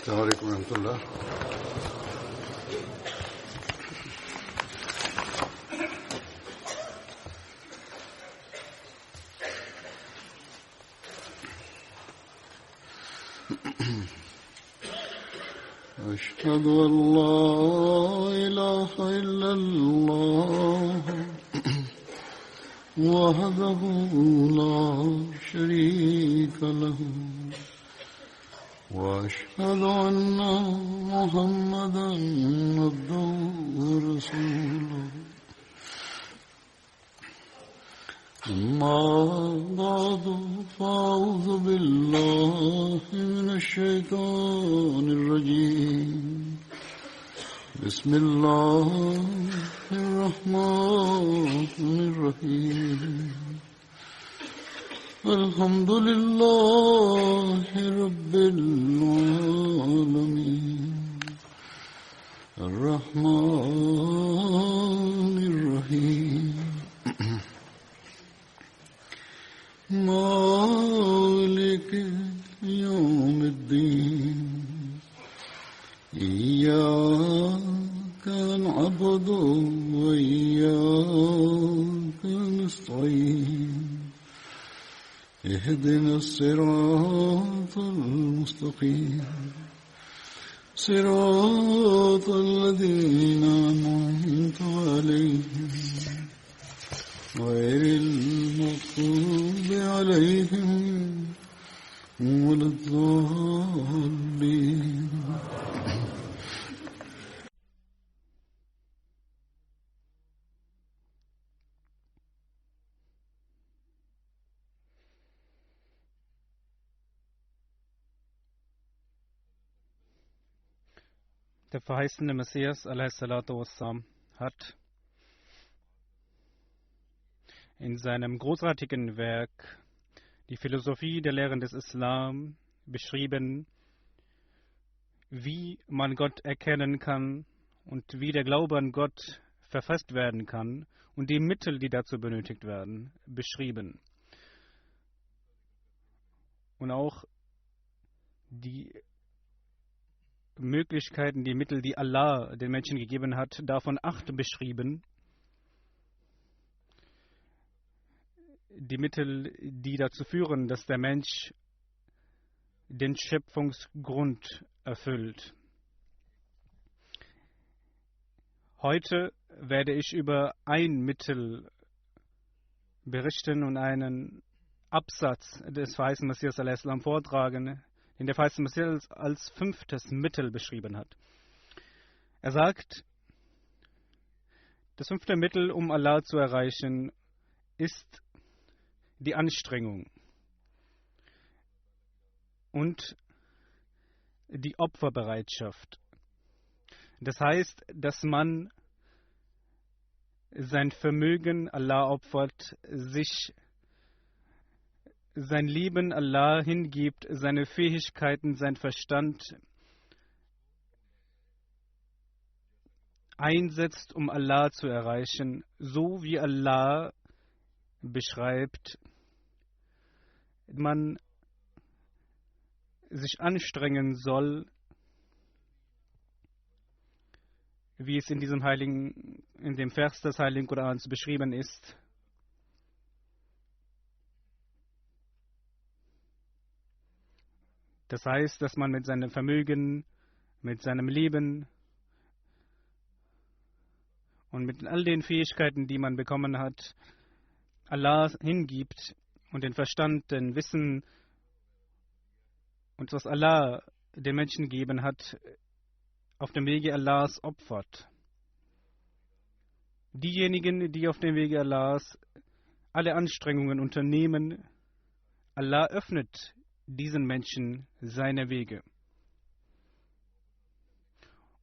السلام عليكم ورحمة الله. أشهد أن لا إله إلا الله وحده لا شريك له وأشهد أن محمدا عبده ورسوله أما بعد فأعوذ بالله من الشيطان الرجيم بسم الله الرحمن الرحيم الحمد لله رب العالمين الرحمن الرحيم مالك يوم الدين إياك نعبد وإياك نستعين اهدنا الصراط المستقيم صراط الذين أنعمت عليهم غير المغضوب عليهم ولا الضالين. Der verheißene Messias a.s.w. hat in seinem großartigen Werk die Philosophie der Lehren des Islam beschrieben, wie man Gott erkennen kann und wie der Glaube an Gott verfasst werden kann und die Mittel, die dazu benötigt werden, beschrieben. Und auch die Möglichkeiten, die Mittel, die Allah den Menschen gegeben hat, davon 8 beschrieben. Die Mittel, die dazu führen, dass der Mensch den Schöpfungsgrund erfüllt. Heute werde ich über ein Mittel berichten und einen Absatz des verheißenen Messias a.s. vortragen, den der verheißene Messias als 5. Mittel beschrieben hat. Er sagt, das 5. Mittel, um Allah zu erreichen, ist die Anstrengung und die Opferbereitschaft. Das heißt, dass man sein Vermögen Allah opfert, sich sein Leben Allah hingibt, seine Fähigkeiten, sein Verstand einsetzt, um Allah zu erreichen, so wie Allah beschreibt, man sich anstrengen soll, wie es in dem Vers des Heiligen Korans beschrieben ist. Das heißt, dass man mit seinem Vermögen, mit seinem Leben und mit all den Fähigkeiten, die man bekommen hat, Allah hingibt und den Verstand, den Wissen und was Allah den Menschen gegeben hat, auf dem Wege Allahs opfert. Diejenigen, die auf dem Wege Allahs alle Anstrengungen unternehmen, Allah öffnet diesen Menschen seine Wege.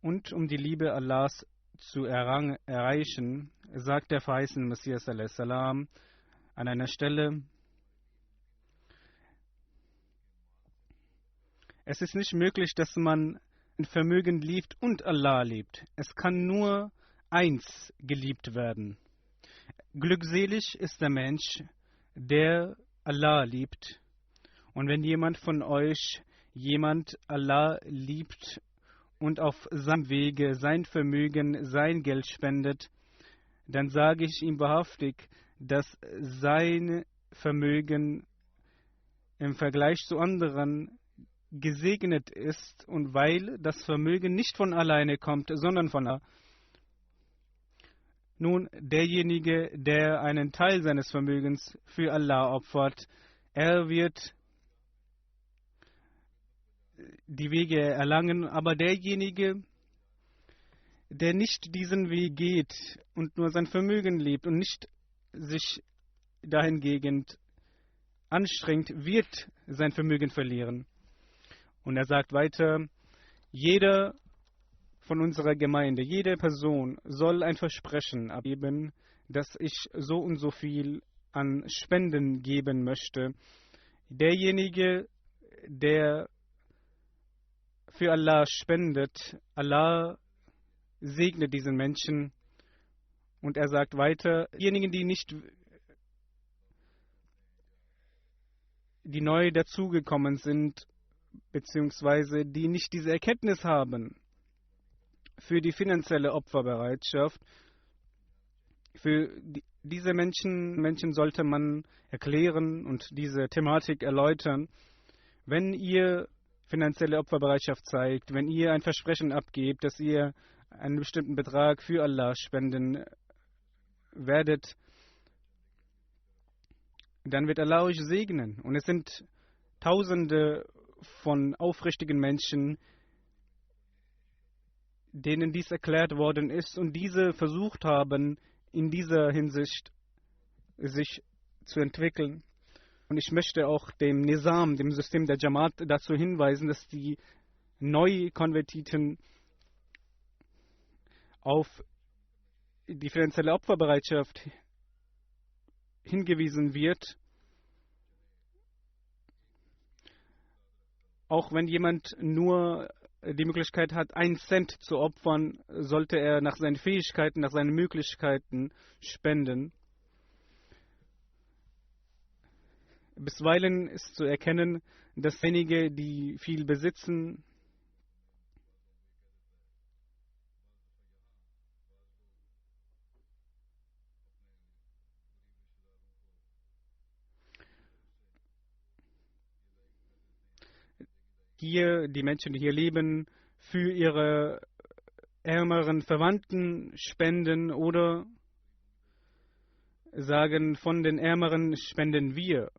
Und um die Liebe Allahs zu erreichen, sagt der verheißene Messias a.s. an einer Stelle, es ist nicht möglich, dass man ein Vermögen liebt und Allah liebt. Es kann nur eins geliebt werden. Glückselig ist der Mensch, der Allah liebt. Und wenn jemand von euch jemand Allah liebt und auf seinem Wege sein Vermögen, sein Geld spendet, dann sage ich ihm wahrhaftig, dass sein Vermögen im Vergleich zu anderen gesegnet ist, und weil das Vermögen nicht von alleine kommt, sondern von Allah. Nun, derjenige, der einen Teil seines Vermögens für Allah opfert, er wird die Wege erlangen, aber derjenige, der nicht diesen Weg geht und nur sein Vermögen lebt und nicht sich dahingehend anstrengt, wird sein Vermögen verlieren. Und er sagt weiter, jeder von unserer Gemeinde, jede Person soll ein Versprechen abgeben, dass ich so und so viel an Spenden geben möchte. Derjenige, der für Allah spendet, Allah segnet diesen Menschen. Und er sagt weiter, diejenigen, die neu dazugekommen sind, beziehungsweise die nicht diese Erkenntnis haben für die finanzielle Opferbereitschaft, für diese Menschen sollte man erklären und diese Thematik erläutern. Wenn ihr finanzielle Opferbereitschaft zeigt, wenn ihr ein Versprechen abgebt, dass ihr einen bestimmten Betrag für Allah spenden werdet, dann wird Allah euch segnen. Und es sind Tausende von aufrichtigen Menschen, denen dies erklärt worden ist und diese versucht haben, in dieser Hinsicht sich zu entwickeln. Und ich möchte auch dem Nizam, dem System der Jamaat, dazu hinweisen, dass die Neukonvertiten auf die finanzielle Opferbereitschaft hingewiesen wird. Auch wenn jemand nur die Möglichkeit hat, 1 Cent zu opfern, sollte er nach seinen Fähigkeiten, nach seinen Möglichkeiten spenden. Bisweilen ist zu erkennen, dass einige, die viel besitzen, die Menschen, die hier leben, für ihre ärmeren Verwandten spenden oder sagen, von den Ärmeren spenden wir.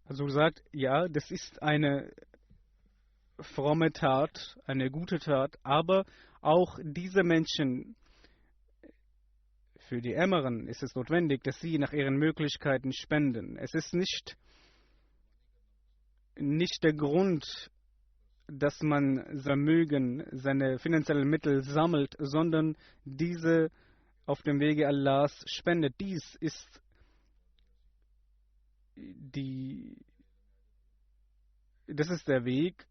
Also sagt, ja, das ist eine fromme Tat, eine gute Tat, aber auch diese Menschen, für die Ärmeren ist es notwendig, dass sie nach ihren Möglichkeiten spenden. Es ist nicht der Grund, dass man Vermögen, seine finanziellen Mittel sammelt, sondern diese auf dem Wege Allahs spendet. Dies ist der Weg.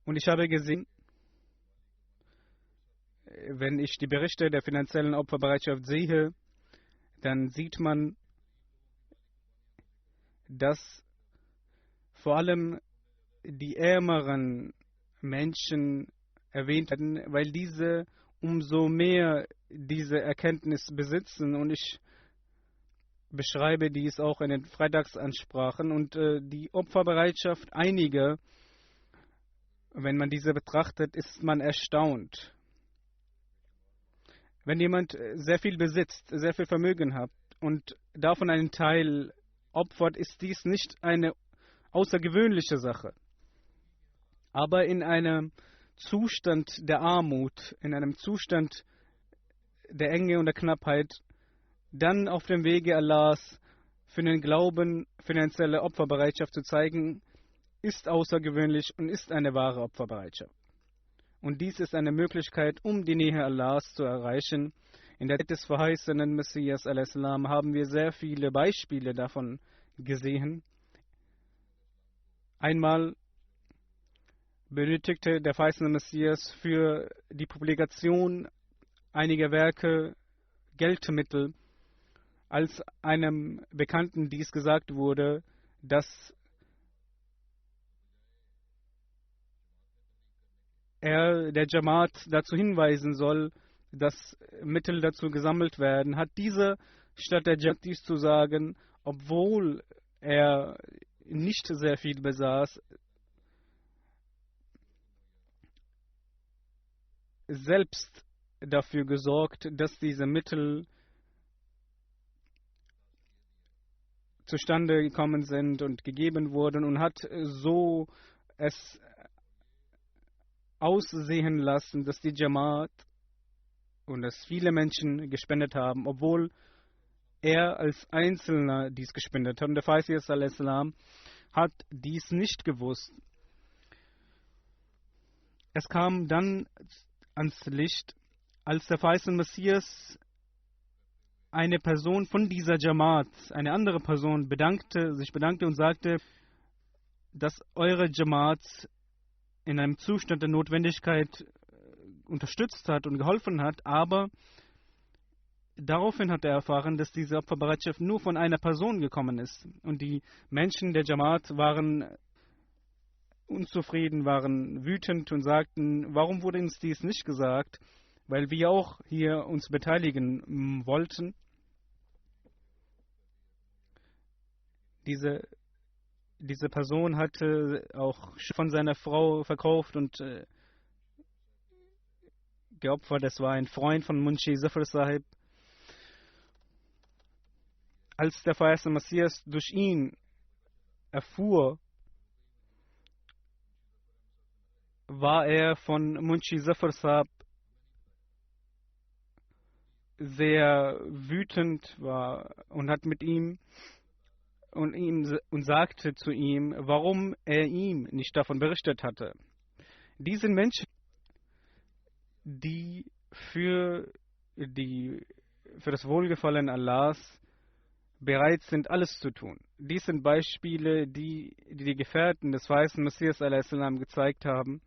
Und ich habe gesehen, wenn ich die Berichte der finanziellen Opferbereitschaft sehe, dann sieht man, dass vor allem die ärmeren Menschen erwähnt werden, weil diese umso mehr diese Erkenntnis besitzen. Und ich beschreibe dies auch in den Freitagsansprachen. Und die Opferbereitschaft einiger, wenn man diese betrachtet, ist man erstaunt. Wenn jemand sehr viel besitzt, sehr viel Vermögen hat und davon einen Teil opfert, ist dies nicht eine außergewöhnliche Sache. Aber in einem Zustand der Armut, in einem Zustand der Enge und der Knappheit, dann auf dem Wege Allahs für den Glauben finanzielle Opferbereitschaft zu zeigen, ist außergewöhnlich und ist eine wahre Opferbereitschaft. Und dies ist eine Möglichkeit, um die Nähe Allahs zu erreichen. In der Zeit des verheißenen Messias a.s. haben wir sehr viele Beispiele davon gesehen. Einmal benötigte der verheißene Messias für die Publikation einiger Werke Geldmittel, als einem Bekannten dies gesagt wurde, dass er der Jamaat dazu hinweisen soll, dass Mittel dazu gesammelt werden, hat dieser statt der Jamaat dies zu sagen, obwohl er nicht sehr viel besaß, selbst dafür gesorgt, dass diese Mittel zustande gekommen sind und gegeben wurden und hat so es aussehen lassen, dass die Jamaat und dass viele Menschen gespendet haben, obwohl er als Einzelner dies gespendet hat. Und der Messias al-Islam hat dies nicht gewusst. Es kam dann ans Licht, als der verheißene Messias eine Person von dieser Jamaat, eine andere Person, sich bedankte und sagte, dass eure Jamaat in einem Zustand der Notwendigkeit unterstützt hat und geholfen hat, aber daraufhin hat er erfahren, dass diese Opferbereitschaft nur von einer Person gekommen ist. Und die Menschen der Jamaat waren unzufrieden, waren wütend und sagten, warum wurde uns dies nicht gesagt? Weil wir auch hier uns beteiligen wollten. Diese Person hatte auch von seiner Frau verkauft und geopfert. Das war ein Freund von Munshi Zafar Sahib. Als der verheißene Messias durch ihn erfuhr, war er von Munshi Zafar Sahib sehr wütend und hat mit ihm und sagte zu ihm, warum er ihm nicht davon berichtet hatte. Diese Menschen, die für das Wohlgefallen Allahs bereit sind, alles zu tun. Dies sind Beispiele, die die Gefährten des verheißenen Messias a.s. gezeigt haben.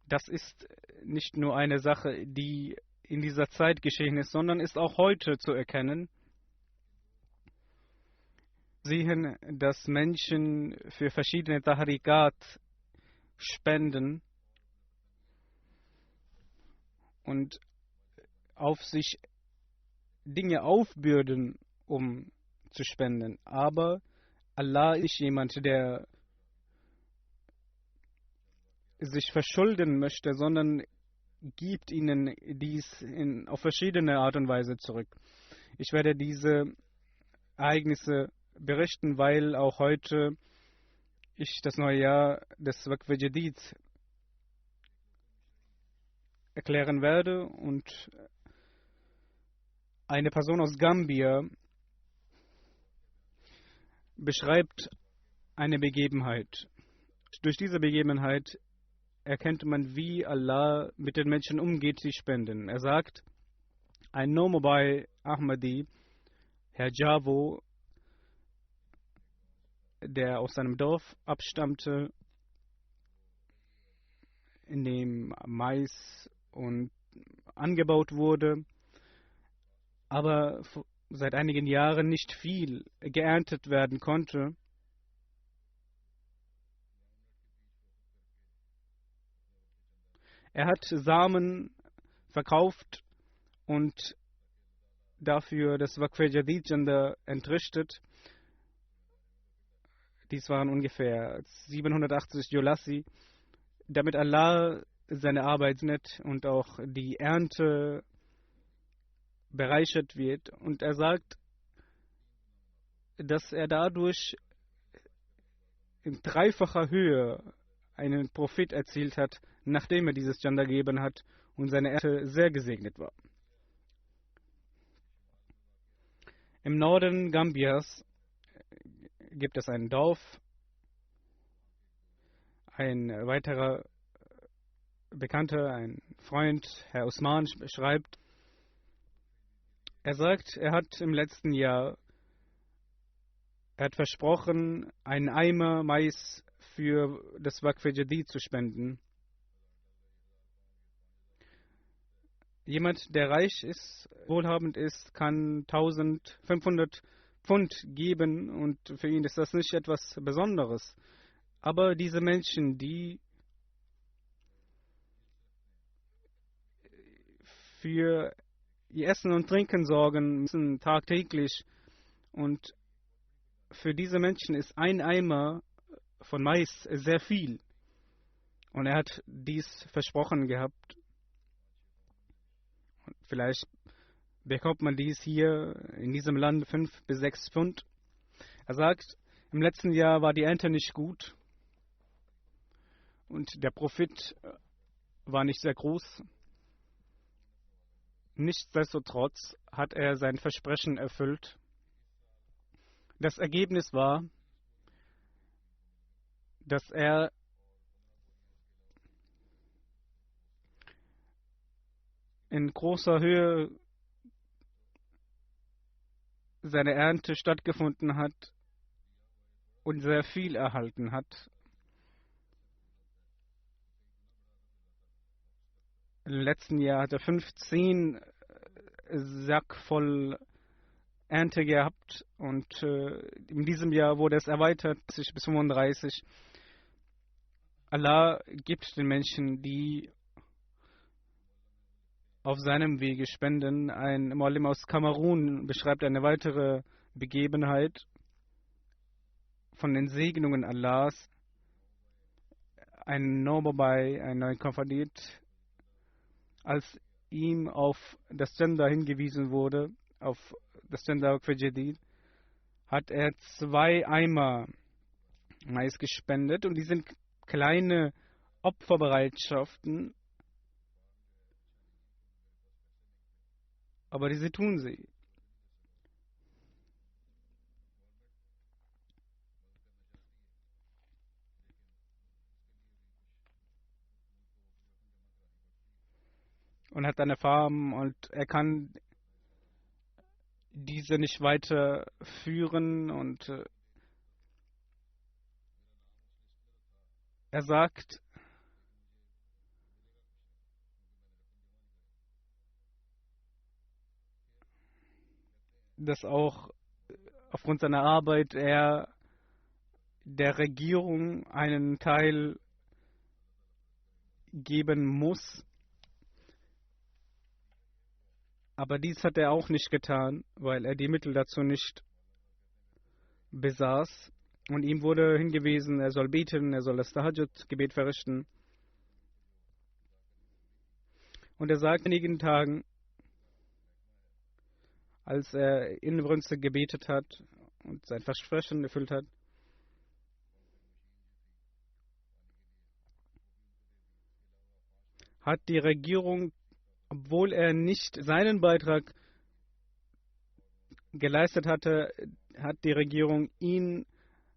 Das ist nicht nur eine Sache, die in dieser Zeit geschehen ist, sondern ist auch heute zu erkennen. Sehen, dass Menschen für verschiedene Tahrikat spenden und auf sich Dinge aufbürden, um zu spenden. Aber Allah ist nicht jemand, der sich verschulden möchte, sondern gibt ihnen dies auf verschiedene Art und Weise zurück. Ich werde diese Ereignisse berichten, weil auch heute ich das neue Jahr des Waqf Jadid erklären werde und eine Person aus Gambia beschreibt eine Begebenheit. Durch diese Begebenheit erkennt man, wie Allah mit den Menschen umgeht, die spenden. Er sagt, ein Nomobai Ahmadi, Herr Javo, der aus seinem Dorf abstammte, in dem Mais angebaut wurde, aber seit einigen Jahren nicht viel geerntet werden konnte. Er hat Samen verkauft und dafür das Waqf Jadid Janda entrichtet. Dies waren ungefähr 780 Jolassi, damit Allah seine Arbeit nett und auch die Ernte bereichert wird. Und er sagt, dass er dadurch in dreifacher Höhe einen Profit erzielt hat, nachdem er dieses Janda gegeben hat und seine Ernte sehr gesegnet war. Im Norden Gambias gibt es ein Dorf. Ein weiterer Bekannter, ein Freund, Herr Usman, schreibt, er sagt, er hat im letzten Jahr versprochen, einen Eimer Mais für das Waqf Jadid zu spenden. Jemand, der reich ist, wohlhabend ist, kann 1500 Pfund geben und für ihn ist das nicht etwas Besonderes. Aber diese Menschen, die für ihr Essen und Trinken sorgen müssen tagtäglich, und für diese Menschen ist ein Eimer von Mais sehr viel. Und er hat dies versprochen gehabt. Vielleicht bekommt man dies hier in diesem Land 5 bis 6 Pfund. Er sagt, im letzten Jahr war die Ernte nicht gut und der Profit war nicht sehr groß. Nichtsdestotrotz hat er sein Versprechen erfüllt. Das Ergebnis war, dass er in großer Höhe seine Ernte stattgefunden hat und sehr viel erhalten hat. Im letzten Jahr hat er 15 Sack voll Ernte gehabt und in diesem Jahr wurde es erweitert, 30 bis 35. Allah gibt den Menschen, die auf seinem Wege spenden. Ein Muallim aus Kamerun beschreibt eine weitere Begebenheit von den Segnungen Allahs. Ein Nobabai, ein neuer Konfadit, als ihm auf das Gender hingewiesen wurde, auf das Gender für Jadid, hat er 2 Eimer Mais gespendet, und die sind kleine Opferbereitschaften, aber diese tun sie. Und hat eine Farm und er kann diese nicht weiter führen, und er sagt, dass auch aufgrund seiner Arbeit er der Regierung einen Teil geben muss. Aber dies hat er auch nicht getan, weil er die Mittel dazu nicht besaß. Und ihm wurde hingewiesen, er soll beten, er soll das Tahajjud-Gebet verrichten. Und er sagt in einigen Tagen, als er inbrünstig gebetet hat und sein Versprechen erfüllt hat, hat die Regierung, obwohl er nicht seinen Beitrag geleistet hatte, hat die Regierung ihn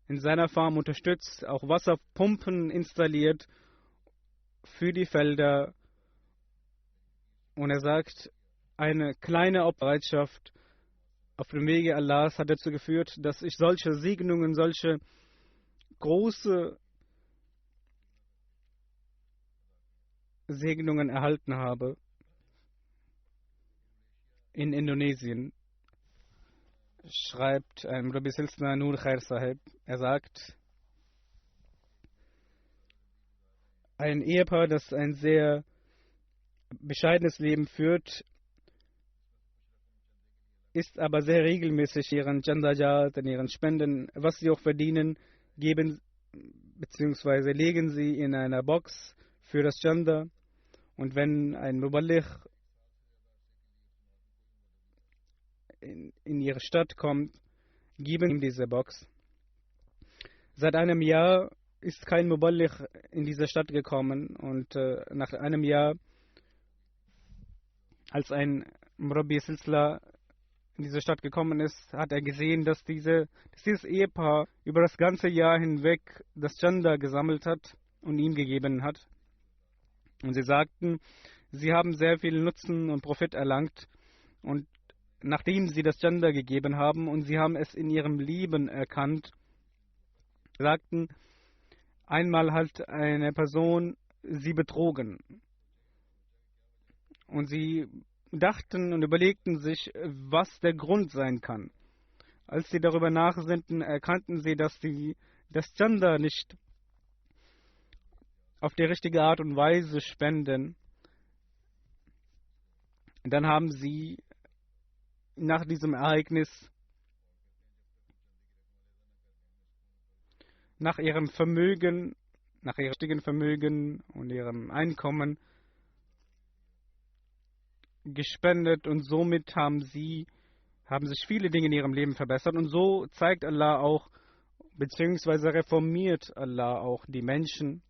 in seiner Farm unterstützt, auch Wasserpumpen installiert für die Felder. Und er sagt, eine kleine Bereitschaft auf dem Wege Allahs hat dazu geführt, dass ich solche Segnungen, solche große Segnungen erhalten habe in Indonesien. Schreibt Rabbi Silsna Nur Khair Sahib. Er sagt, ein Ehepaar, das ein sehr bescheidenes Leben führt, ist aber sehr regelmäßig ihren Chandajat, in ihren Spenden, was sie auch verdienen, geben bzw. legen sie in einer Box für das Chanda. Und wenn ein Muballigh in ihre Stadt kommt, geben ihm diese Box. Seit einem Jahr ist kein Muballigh in diese Stadt gekommen, und nach einem Jahr, als ein Murabbi Silsila in diese Stadt gekommen ist, hat er gesehen, dass dieses Ehepaar über das ganze Jahr hinweg das Chanda gesammelt hat und ihm gegeben hat. Und sie sagten, sie haben sehr viel Nutzen und Profit erlangt, und nachdem sie das Chanda gegeben haben und sie haben es in ihrem Leben erkannt, sagten, einmal hat eine Person sie betrogen Und sie dachten und überlegten sich, was der Grund sein kann. Als sie darüber nachsinnten, erkannten sie, dass sie das Chanda nicht auf die richtige Art und Weise spenden. Dann haben sie nach diesem Ereignis nach ihrem Vermögen, nach ihrem richtigen Vermögen und ihrem Einkommen gespendet, und somit haben sich viele Dinge in ihrem Leben verbessert, und so zeigt Allah auch, beziehungsweise reformiert Allah auch die Menschen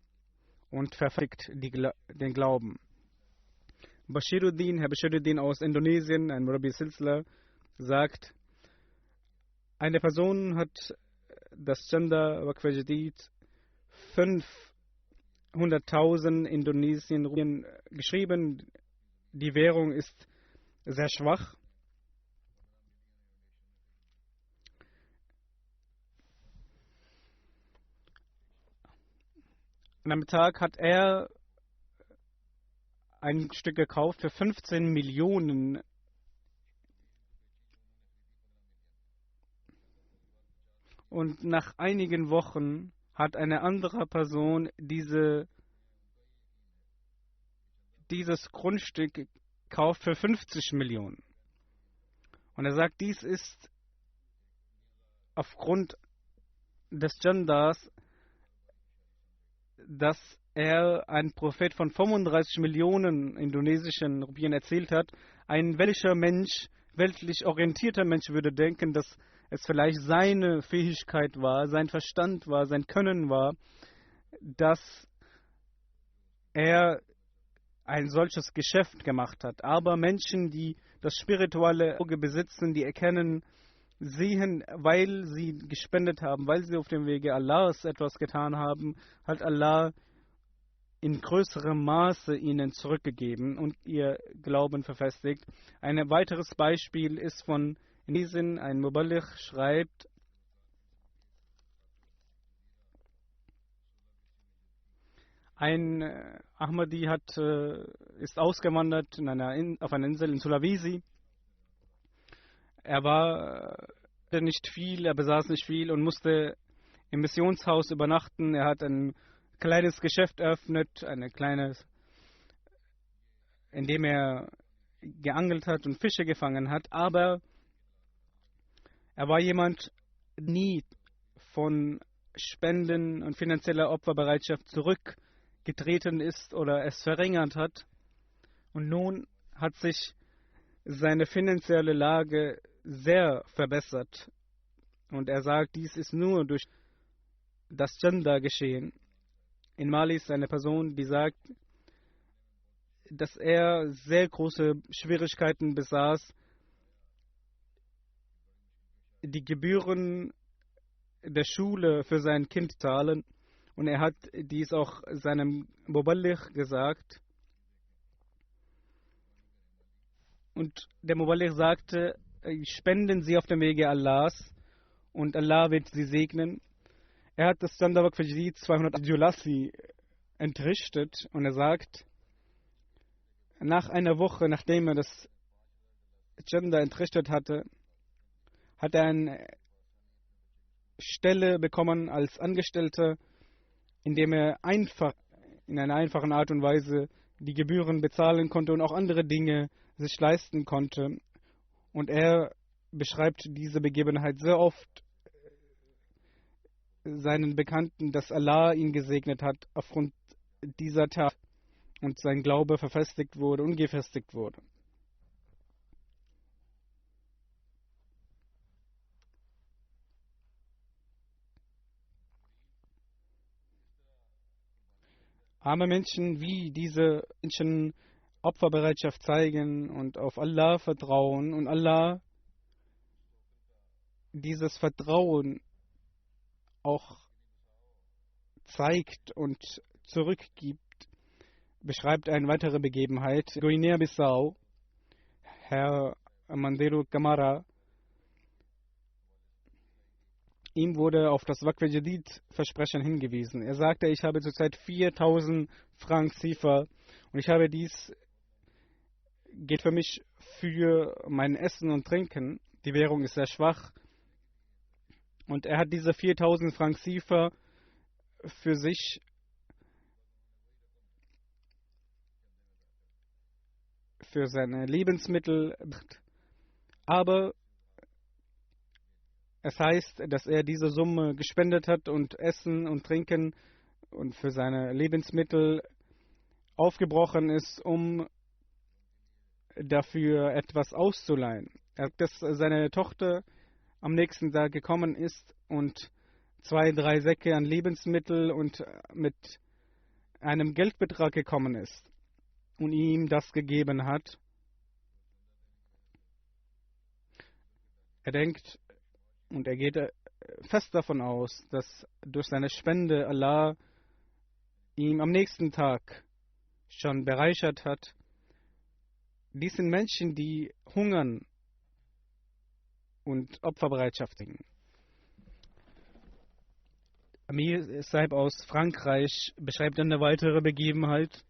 und verfestigt den Glauben. Herr Bashiruddin aus Indonesien, ein Murabi Silsila, sagt, eine Person hat das Chanda Waqf Jadid 500.000 Indonesien Rupien geschrieben. Die Währung ist sehr schwach. An einem Tag hat er ein Stück gekauft für 15 Millionen. Und nach einigen Wochen hat eine andere Person dieses Grundstück gekauft für 50 Millionen. Und er sagt, dies ist aufgrund des Chandas, dass er ein Prophet von 35 Millionen indonesischen Rupien erzählt hat. Ein weltlich orientierter Mensch würde denken, dass es vielleicht seine Fähigkeit war, sein Verstand war, sein Können war, dass er ein solches Geschäft gemacht hat. Aber Menschen, die das spirituelle Auge besitzen, die sehen, weil sie gespendet haben, weil sie auf dem Wege Allahs etwas getan haben, hat Allah in größerem Maße ihnen zurückgegeben und ihr Glauben verfestigt. Ein weiteres Beispiel ist von Indonesien. Ein Muballigh schreibt, ein Ahmadi ist ausgewandert auf einer Insel in Sulawesi. Er hatte nicht viel, er besaß nicht viel und musste im Missionshaus übernachten. Er hat ein kleines Geschäft eröffnet, in dem er geangelt hat und Fische gefangen hat. Aber er war jemand, der nie von Spenden und finanzieller Opferbereitschaft zurückgetreten ist oder es verringert hat. Und nun hat sich seine finanzielle Lage sehr verbessert. Und er sagt, dies ist nur durch das Chanda geschehen. In Mali ist eine Person, die sagt, dass er sehr große Schwierigkeiten besaß, die Gebühren der Schule für sein Kind zu zahlen. Und er hat dies auch seinem Muballigh gesagt. Und der Muballigh sagte, spenden Sie auf dem Wege Allahs und Allah wird Sie segnen. Er hat das Chanda Waqf Jadid 200 Julassi entrichtet und er sagt, nach einer Woche, nachdem er das Chanda entrichtet hatte, hat er eine Stelle bekommen als Angestellter, in dem er in einer einfachen Art und Weise die Gebühren bezahlen konnte und auch andere Dinge sich leisten konnte. Und er beschreibt diese Begebenheit sehr oft seinen Bekannten, dass Allah ihn gesegnet hat aufgrund dieser Tat und sein Glaube verfestigt wurde und gefestigt wurde. Arme Menschen, wie diese Menschen Opferbereitschaft zeigen und auf Allah vertrauen und Allah dieses Vertrauen auch zeigt und zurückgibt, beschreibt eine weitere Begebenheit. Guinea-Bissau, Herr Mandero Camara, ihm wurde auf das Waqf Jadid Versprechen hingewiesen. Er sagte, ich habe zurzeit 4.000 Franc Ziffer und ich habe dies geht für mich für mein Essen und Trinken. Die Währung ist sehr schwach. Und er hat diese 4000 Franc CFA für sich für seine Lebensmittel. Aber es heißt, dass er diese Summe gespendet hat und Essen und Trinken und für seine Lebensmittel aufgebrochen ist, um dafür etwas auszuleihen. Dass seine Tochter am nächsten Tag gekommen ist und 2, 3 Säcke an Lebensmittel und mit einem Geldbetrag gekommen ist und ihm das gegeben hat. Er denkt und er geht fest davon aus, dass durch seine Spende Allah ihm am nächsten Tag schon bereichert hat. Dies sind Menschen, die hungern und Opferbereitschaft bringen. Amir Saib aus Frankreich beschreibt eine weitere Begebenheit.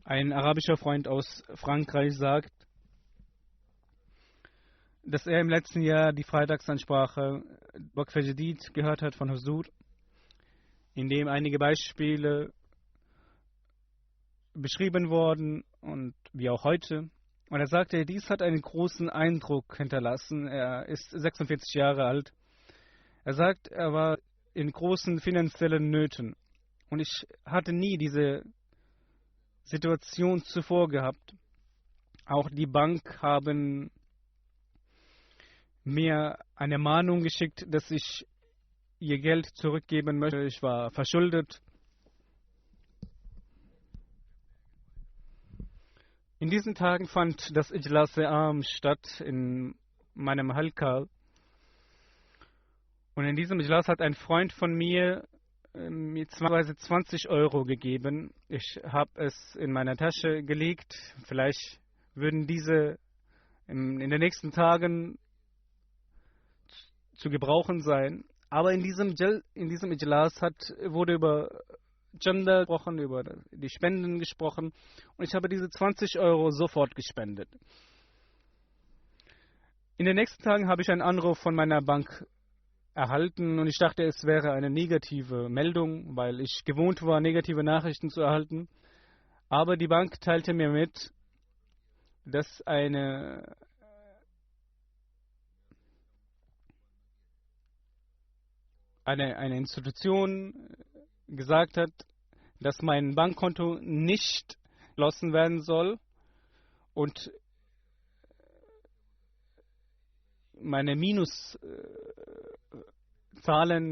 Ein arabischer Freund aus Frankreich sagt, dass er im letzten Jahr die Freitagsansprache Waqf Jadid gehört hat von Huzur, in dem einige Beispiele beschrieben wurden und wie auch heute. Und er sagte, dies hat einen großen Eindruck hinterlassen. Er ist 46 Jahre alt. Er sagt, er war in großen finanziellen Nöten. Und ich hatte nie diese Situation zuvor gehabt. Auch die Bank haben mir eine Mahnung geschickt, dass ich ihr Geld zurückgeben möchte. Ich war verschuldet. In diesen Tagen fand das Ijlas-e-Am statt in meinem Halqa. Und in diesem Ijlas hat ein Freund von mir mir 20 Euro gegeben. Ich habe es in meiner Tasche gelegt. Vielleicht würden diese in den nächsten Tagen zu gebrauchen sein. Aber in diesem Ijlas wurde über Chanda gesprochen, über die Spenden gesprochen. Und ich habe diese 20 Euro sofort gespendet. In den nächsten Tagen habe ich einen Anruf von meiner Bank erhalten und ich dachte, es wäre eine negative Meldung, weil ich gewohnt war, negative Nachrichten zu erhalten. Aber die Bank teilte mir mit, dass eine Institution gesagt hat, dass mein Bankkonto nicht geschlossen werden soll und meine Minuszahlen,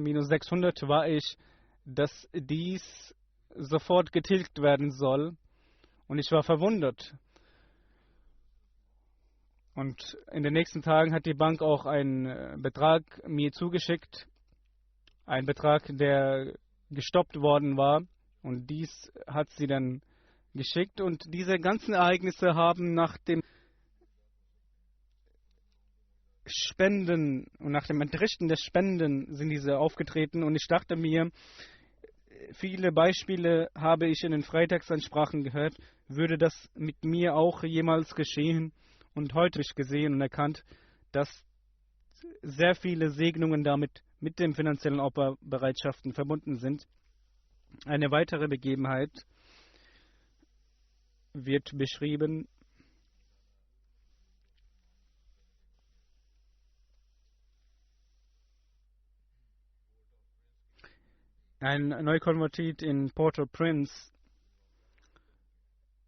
minus 600 war ich, dass dies sofort getilgt werden soll und ich war verwundert. Und in den nächsten Tagen hat die Bank auch einen Betrag mir zugeschickt, ein Betrag, der gestoppt worden war und dies hat sie dann geschickt und diese ganzen Ereignisse haben nach dem Spenden und nach dem Entrichten der Spenden sind diese aufgetreten und ich dachte mir, viele Beispiele habe ich in den Freitagsansprachen gehört, würde das mit mir auch jemals geschehen und heute habe ich gesehen und erkannt, dass sehr viele Segnungen damit mit den finanziellen Opferbereitschaften verbunden sind. Eine weitere Begebenheit wird beschrieben. Ein Neukonvertit in Port-au-Prince.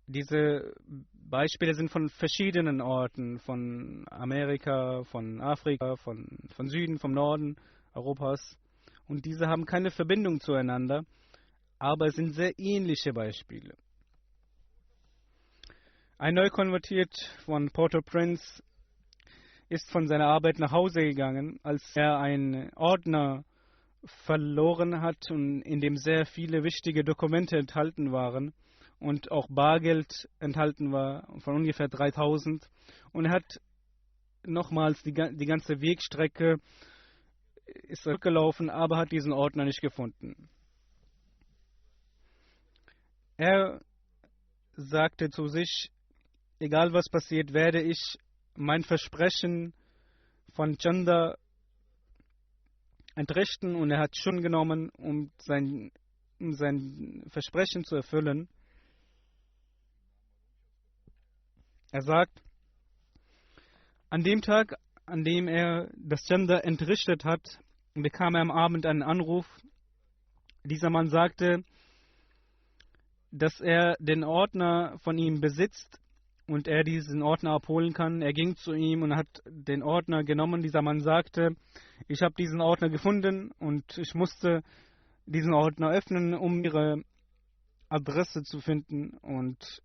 Diese Beispiele sind von verschiedenen Orten, von Amerika, von Afrika, von Süden, vom Norden Europas. Und diese haben keine Verbindung zueinander, aber es sind sehr ähnliche Beispiele. Ein Neukonvertiert von Port-au-Prince ist von seiner Arbeit nach Hause gegangen, als er einen Ordner verloren hat und in dem sehr viele wichtige Dokumente enthalten waren und auch Bargeld enthalten war von ungefähr 3000 und er hat nochmals die ganze Wegstrecke ist zurückgelaufen, aber hat diesen Ordner nicht gefunden. Er sagte zu sich, egal was passiert, werde ich mein Versprechen von Chanda entrichten. Und er hat schon genommen, um sein Versprechen zu erfüllen. Er sagt, an dem Tag, an dem er das Chanda entrichtet hat, bekam er am Abend einen Anruf. Dieser Mann sagte, dass er den Ordner von ihm besitzt und er diesen Ordner abholen kann. Er ging zu ihm und hat den Ordner genommen. Dieser Mann sagte, ich habe diesen Ordner gefunden und ich musste diesen Ordner öffnen, um ihre Adresse zu finden. Und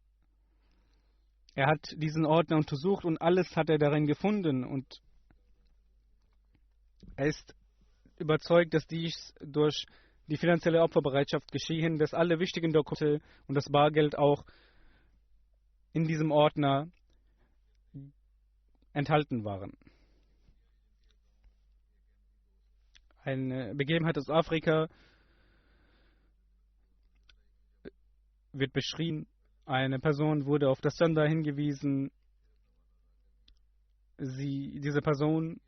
er hat diesen Ordner untersucht und alles hat er darin gefunden. Und er ist überzeugt, dass dies durch die finanzielle Opferbereitschaft geschehen, dass alle wichtigen Dokumente und das Bargeld auch in diesem Ordner enthalten waren. Eine Begebenheit aus Afrika wird beschrieben. Eine Person wurde auf das Chanda hingewiesen. Diese Person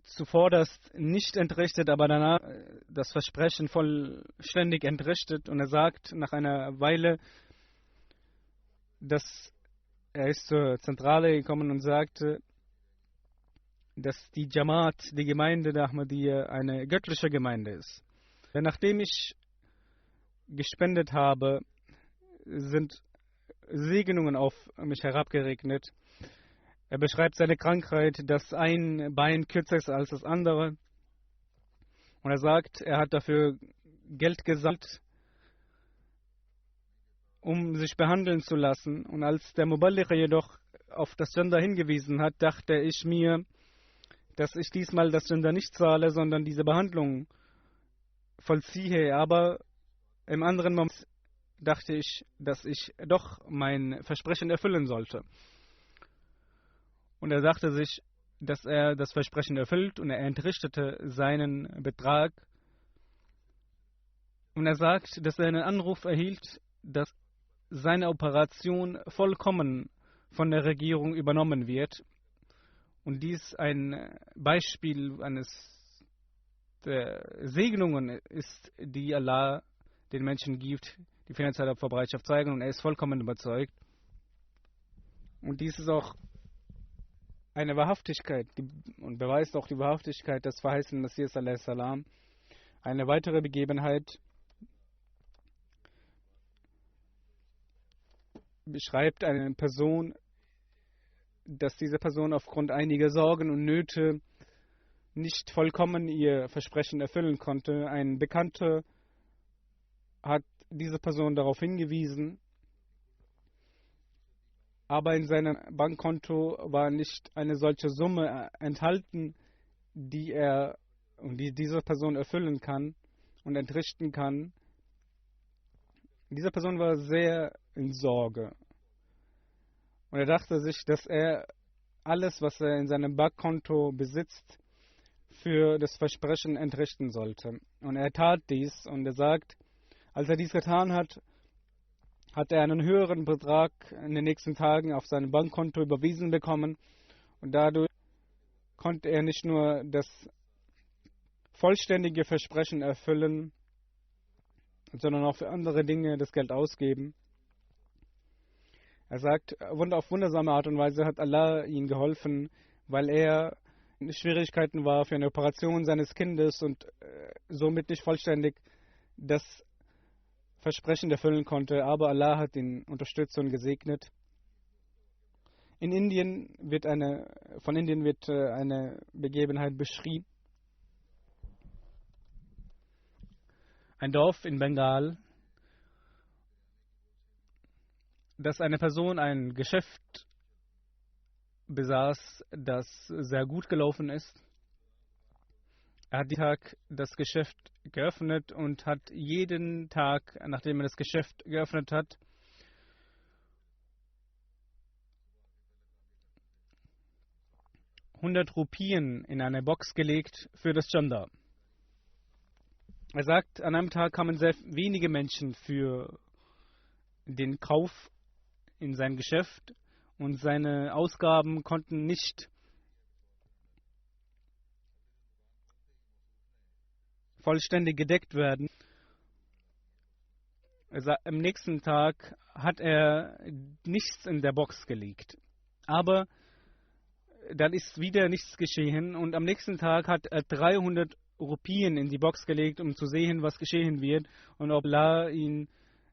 zuvorderst nicht entrichtet, aber danach das Versprechen vollständig entrichtet. Und er sagt nach einer Weile, dass er ist zur Zentrale gekommen und sagte, dass die Jamaat, die Gemeinde der Ahmadiyya, eine göttliche Gemeinde ist. Denn nachdem ich gespendet habe, sind Segnungen auf mich herabgeregnet. Er beschreibt seine Krankheit, dass ein Bein kürzer ist als das andere. Und er sagt, er hat dafür Geld gesammelt, um sich behandeln zu lassen. Und als der Muballigh jedoch auf das Chanda hingewiesen hat, dachte ich mir, dass ich diesmal das Chanda nicht zahle, sondern diese Behandlung vollziehe. Aber im anderen Moment dachte ich, dass ich doch mein Versprechen erfüllen sollte. Und er dachte sich, dass er das Versprechen erfüllt und er entrichtete seinen Betrag. Und er sagt, dass er einen Anruf erhielt, dass seine Operation vollkommen von der Regierung übernommen wird. Und dies ein Beispiel eines der Segnungen ist, die Allah den Menschen gibt, die finanzielle Opferbereitschaft zeigen. Und er ist vollkommen überzeugt. Und dies ist auch eine Wahrhaftigkeit und beweist auch die Wahrhaftigkeit des verheißenen Messias a.s. Eine weitere Begebenheit beschreibt eine Person, dass diese Person aufgrund einiger Sorgen und Nöte nicht vollkommen ihr Versprechen erfüllen konnte. Ein Bekannter hat diese Person darauf hingewiesen, aber in seinem Bankkonto war nicht eine solche Summe enthalten, die diese Person erfüllen kann und entrichten kann. Diese Person war sehr in Sorge. Und er dachte sich, dass er alles, was er in seinem Bankkonto besitzt, für das Versprechen entrichten sollte. Und er tat dies und er sagt, als er dies getan hat, hat er einen höheren Betrag in den nächsten Tagen auf sein Bankkonto überwiesen bekommen. Und dadurch konnte er nicht nur das vollständige Versprechen erfüllen, sondern auch für andere Dinge das Geld ausgeben. Er sagt, auf wundersame Art und Weise hat Allah ihm geholfen, weil er in Schwierigkeiten war für eine Operation seines Kindes und somit nicht vollständig das Versprechen erfüllen konnte, aber Allah hat ihn unterstützt und gesegnet. Von Indien wird eine Begebenheit beschrieben. Ein Dorf in Bengal, dass eine Person ein Geschäft besaß, das sehr gut gelaufen ist. Er hat jeden Tag das Geschäft geöffnet und hat jeden Tag, nachdem er das Geschäft geöffnet hat, $100 in eine Box gelegt für das Chanda. Er sagt, an einem Tag kamen sehr wenige Menschen für den Kauf in sein Geschäft und seine Ausgaben konnten nicht vollständig gedeckt werden. Am nächsten Tag hat er nichts in der Box gelegt. Aber dann ist wieder nichts geschehen und am nächsten Tag hat er 300 Rupien in die Box gelegt, um zu sehen, was geschehen wird und ob Allah ihn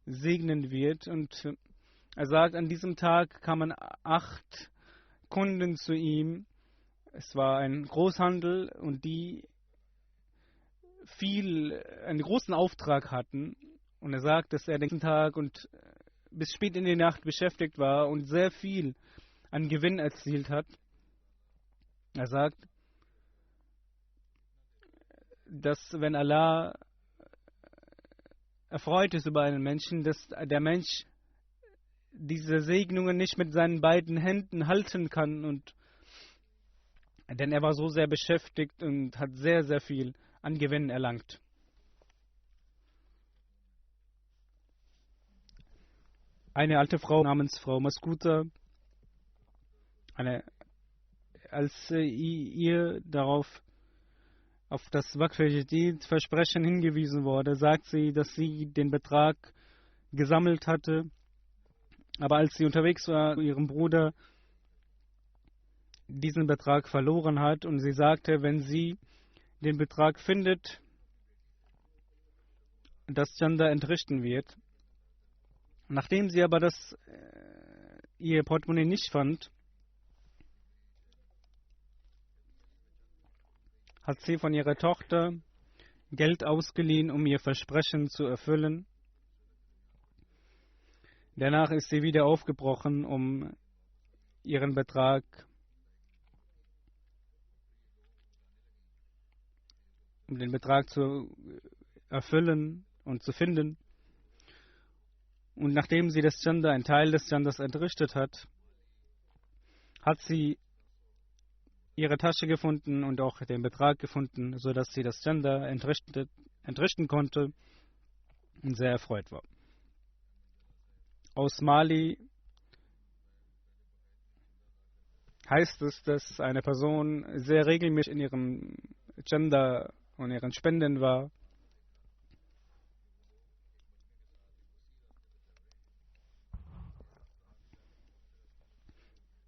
segnen wird. Und er sagt, an diesem Tag kamen 8 Kunden zu ihm. Es war ein Großhandel und die einen großen Auftrag hatten. Und er sagt, dass er den nächsten Tag und bis spät in die Nacht beschäftigt war und sehr viel an Gewinn erzielt hat. Er sagt, dass wenn Allah erfreut ist über einen Menschen, dass der Mensch diese Segnungen nicht mit seinen beiden Händen halten kann, denn er war so sehr beschäftigt und hat sehr, sehr viel an Gewinn erlangt. Eine alte Frau namens Frau Maskuta, als ihr auf das Waqf-e-Jadid-Versprechen hingewiesen wurde, sagt sie, dass sie den Betrag gesammelt hatte, aber als sie unterwegs war, ihrem Bruder diesen Betrag verloren hat und sie sagte, wenn sie den Betrag findet, dass Chanda entrichten wird. Nachdem sie aber ihr Portemonnaie nicht fand, hat sie von ihrer Tochter Geld ausgeliehen, um ihr Versprechen zu erfüllen. Danach ist sie wieder aufgebrochen, um ihren Betrag den Betrag zu erfüllen und zu finden. Und nachdem sie einen Teil des Chandas entrichtet hat, hat sie ihre Tasche gefunden und auch den Betrag gefunden, sodass sie das Chanda entrichten konnte und sehr erfreut war. Aus Mali heißt es, dass eine Person sehr regelmäßig in ihrem Chanda und ihren Spenden war.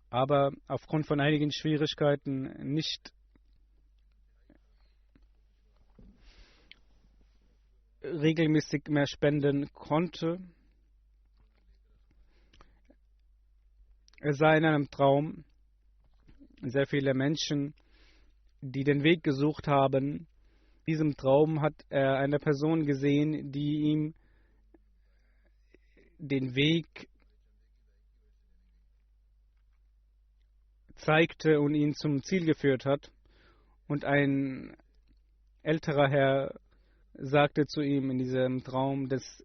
Aber aufgrund von einigen Schwierigkeiten nicht regelmäßig mehr spenden konnte. Er sah in einem Traum sehr viele Menschen, die den Weg gesucht haben. In diesem Traum hat er eine Person gesehen, die ihm den Weg zeigte und ihn zum Ziel geführt hat. Und ein älterer Herr sagte zu ihm in diesem Traum, dass